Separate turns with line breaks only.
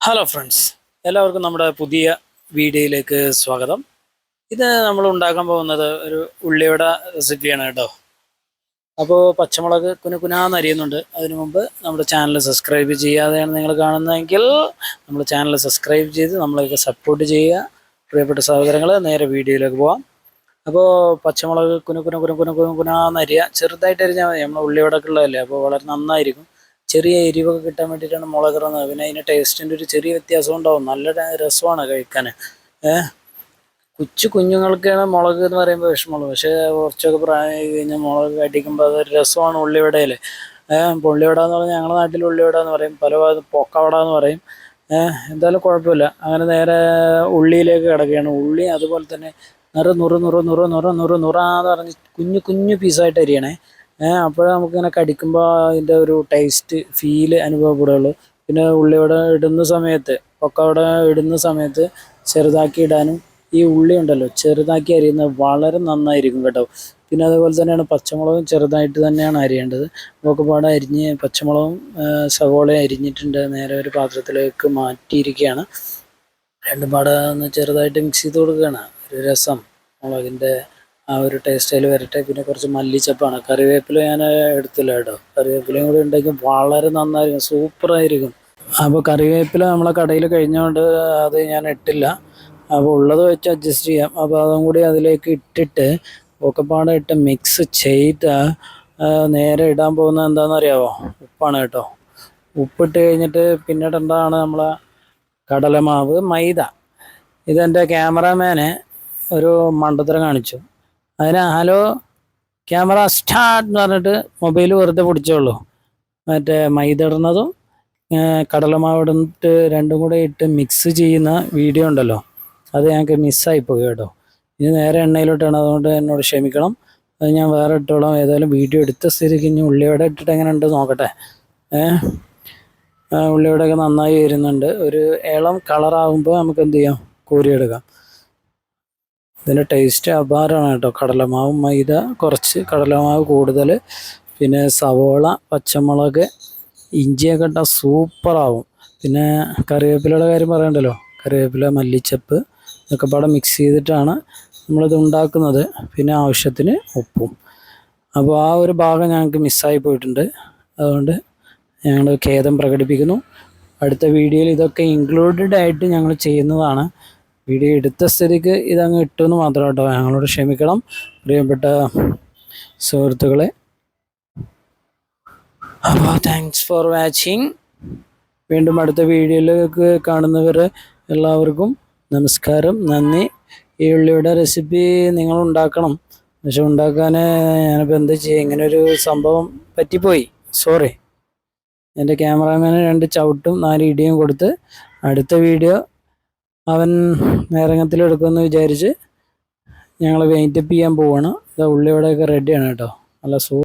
Hello friends, എല്ലാവർക്കും നമ്മുടെ പുതിയ വീഡിയോയിലേക്ക് സ്വാഗതം. ഇത് നമ്മൾ ഉണ്ടാക്കാൻ പോകുന്നത് ഒരു ഉള്ളിവട റെസിപ്പിയാണ് കേട്ടോ. അപ്പോൾ പച്ചമുളക് കുനുകുനാന്ന് അരിയുന്നുണ്ട്. അതിനു മുമ്പ് നമ്മുടെ ചാനൽ സബ്സ്ക്രൈബ് ചെയ്യാതെയാണ് നിങ്ങൾ കാണുന്നതെങ്കിൽ നമ്മുടെ ചാനൽ സബ്സ്ക്രൈബ് ചെയ്ത് നമ്മളെയൊക്കെ സപ്പോർട്ട് ചെയ്യുക. പ്രിയപ്പെട്ട സഹോദരങ്ങൾ, നേരെ വീഡിയോയിലേക്ക് പോകാം. അപ്പോൾ പച്ചമുളക് കുനുകുനാന്ന് അരിയുക. ചെറുതായിട്ട് അരിഞ്ഞാൽ മതി, നമ്മൾ ഉള്ളിവടക്ക് ഉള്ളതല്ലേ, അപ്പോൾ വളരെ നന്നായിരിക്കും. ചെറിയ എരിവൊക്കെ കിട്ടാൻ വേണ്ടിയിട്ടാണ് മുളക് ഇടുന്നത്. പിന്നെ അതിന് ടേസ്റ്റിൻ്റെ ഒരു ചെറിയ വ്യത്യാസം ഉണ്ടാവും. നല്ല രസമാണ് കഴിക്കാൻ. കുഞ്ഞുങ്ങൾക്കാണ് മുളക് എന്ന് പറയുമ്പോൾ വിഷമമുള്ളൂ. പക്ഷേ കുറച്ചൊക്കെ പ്രായമായി കഴിഞ്ഞാൽ മുളക് അടിക്കുമ്പോൾ അതൊരു രസമാണ് ഉള്ളിവടയിൽ. ഉള്ളിവട എന്ന് പറഞ്ഞാൽ ഞങ്ങളുടെ നാട്ടിൽ ഉള്ളിവട എന്ന് പറയും, പല ഭാഗത്ത് പൊക്കവട എന്ന് പറയും. എന്തായാലും കുഴപ്പമില്ല. അങ്ങനെ നേരെ ഉള്ളിയിലേക്ക് കിടക്കുകയാണ്. ഉള്ളി അതുപോലെ തന്നെ നുറാന്ന് പറഞ്ഞ് കുഞ്ഞു കുഞ്ഞു പീസായിട്ട് അരിയണേ. അപ്പോഴേ നമുക്കിങ്ങനെ കടിക്കുമ്പോൾ അതിൻ്റെ ഒരു ടേസ്റ്റ് ഫീല് അനുഭവപ്പെടുകയുള്ളൂ. പിന്നെ ഉള്ളിവട ഇടുന്ന സമയത്ത്, പൊക്കവട ഇടുന്ന സമയത്ത് ചെറുതാക്കി ഇടാനും ഈ ഉള്ളി ഉണ്ടല്ലോ ചെറുതാക്കി അരിയുന്നത് വളരെ നന്നായിരിക്കും കേട്ടോ. പിന്നെ അതുപോലെ തന്നെയാണ് പച്ചമുളകും ചെറുതായിട്ട് തന്നെയാണ് അരിയേണ്ടത്. ഒക്കെപ്പാടെ അരിഞ്ഞ് പച്ചമുളകും സവോളയും അരിഞ്ഞിട്ടുണ്ട്. നേരെ ഒരു പാത്രത്തിലേക്ക് മാറ്റിയിരിക്കുകയാണ്. രണ്ടും പാടെ ഒന്ന് ചെറുതായിട്ട് മിക്സ് ചെയ്ത് കൊടുക്കുകയാണ്. ഒരു രസം, മുളകിൻ്റെ ആ ഒരു ടേസ്റ്റ് അതിൽ വരട്ടെ. പിന്നെ കുറച്ച് മല്ലിച്ചപ്പാണ്, കറിവേപ്പില ഞാൻ എടുത്തില്ല കേട്ടോ. കറിവേപ്പിലയും കൂടി ഉണ്ടെങ്കിൽ വളരെ നന്നായിരിക്കും, സൂപ്പറായിരിക്കും. അപ്പോൾ കറിവേപ്പില നമ്മളെ കടയിൽ കഴിഞ്ഞുകൊണ്ട് അത് ഞാൻ ഇട്ടില്ല. അപ്പോൾ ഉള്ളത് വെച്ച് അഡ്ജസ്റ്റ് ചെയ്യാം. അപ്പോൾ അതും കൂടി അതിലേക്ക് ഇട്ടിട്ട് ഒക്കെപ്പാടെ ഇട്ട് മിക്സ് ചെയ്ത് നേരെ ഇടാൻ പോകുന്നത് എന്താണെന്ന് അറിയാമോ? ഉപ്പാണ് കേട്ടോ. ഉപ്പിട്ട് കഴിഞ്ഞിട്ട് പിന്നീട് എന്താണ് നമ്മളെ കടലമാവ്, മൈദ. ഇതെൻ്റെ ക്യാമറാമാന് ഒരു മണ്ടത്തരം കാണിച്ചു. ഹലോ ക്യാമറ സ്റ്റാർട്ട് എന്ന് പറഞ്ഞിട്ട് മൊബൈൽ വെറുതെ പിടിച്ചോളൂ. മറ്റേ മൈദ ഇടുന്നതും കടലമാവ് ഇടുന്നിട്ട് രണ്ടും കൂടെ ഇട്ട് മിക്സ് ചെയ്യുന്ന വീഡിയോ ഉണ്ടല്ലോ, അത് ഞങ്ങൾക്ക് മിസ്സായിപ്പോയി കേട്ടോ. ഇനി നേരെ എണ്ണയിലോട്ടാണ്, അതുകൊണ്ട് എന്നോട് ക്ഷമിക്കണം. അത് ഞാൻ വേറെ ഇട്ടോളാം. ഏതായാലും വീഡിയോ എടുത്ത സ്ഥിതിക്ക് ഇനി ഉള്ളിവട ഇട്ടിട്ട് എങ്ങനെ ഉണ്ട് നോക്കട്ടെ. ഉള്ളിവടയൊക്കെ നന്നായി വരുന്നുണ്ട്. ഒരു ഇളം കളറാകുമ്പോൾ നമുക്ക് എന്ത് ചെയ്യാം, കോരിയെടുക്കാം. ഇതിൻ്റെ ടേസ്റ്റ് അപാരമാണ് കേട്ടോ. കടലമാവും മൈദ കുറച്ച്, കടലമാവ് കൂടുതൽ, പിന്നെ സവോള, പച്ചമുളക്, ഇഞ്ചിയൊക്കെ ഇട്ടാൽ സൂപ്പറാവും. പിന്നെ കറിവേപ്പിലയുടെ കാര്യം പറയണ്ടല്ലോ, കറിവേപ്പില, മല്ലിച്ചപ്പ് ഇതൊക്കെ പാടെ മിക്സ് ചെയ്തിട്ടാണ് നമ്മളിത് ഉണ്ടാക്കുന്നത്. പിന്നെ ആവശ്യത്തിന് ഉപ്പും. അപ്പോൾ ആ ഒരു ഭാഗം ഞങ്ങൾക്ക് മിസ്സായി പോയിട്ടുണ്ട്. അതുകൊണ്ട് ഞങ്ങൾ ഖേദം പ്രകടിപ്പിക്കുന്നു. അടുത്ത വീഡിയോയിൽ ഇതൊക്കെ ഇൻക്ലൂഡഡ് ആയിട്ട് ഞങ്ങൾ ചെയ്യുന്നതാണ്. വീഡിയോ എടുത്ത സ്ഥിതിക്ക് ഇതങ്ങ് ഇട്ടെന്ന് മാത്രം കേട്ടോ, ഞങ്ങളോട് ക്ഷമിക്കണം പ്രിയപ്പെട്ട സുഹൃത്തുക്കളെ. അപ്പോൾ താങ്ക്സ് ഫോർ വാച്ചിങ്. വീണ്ടും അടുത്ത വീഡിയോയിലേക്ക് കാണുന്നവർ എല്ലാവർക്കും നമസ്കാരം, നന്ദി. ഈ ഉള്ളിയുടെ റെസിപ്പി നിങ്ങൾ ഉണ്ടാക്കണം. പക്ഷെ ഉണ്ടാക്കാൻ ഞാനിപ്പോൾ എന്താ ചെയ്യുക, ഇങ്ങനൊരു സംഭവം പറ്റിപ്പോയി, സോറി. എൻ്റെ ക്യാമറാമാന് 2 ചവിട്ടും 4 ഇടിയും കൊടുത്ത് അടുത്ത വീഡിയോ അവൻ നേരങ്ങത്തിലെടുക്കുമെന്ന് വിചാരിച്ച് ഞങ്ങൾ വെയിറ്റപ്പ് ചെയ്യാൻ പോവാണ്. ഇത് ഉള്ളിവടയൊക്കെ റെഡിയാണ് കേട്ടോ. നല്ല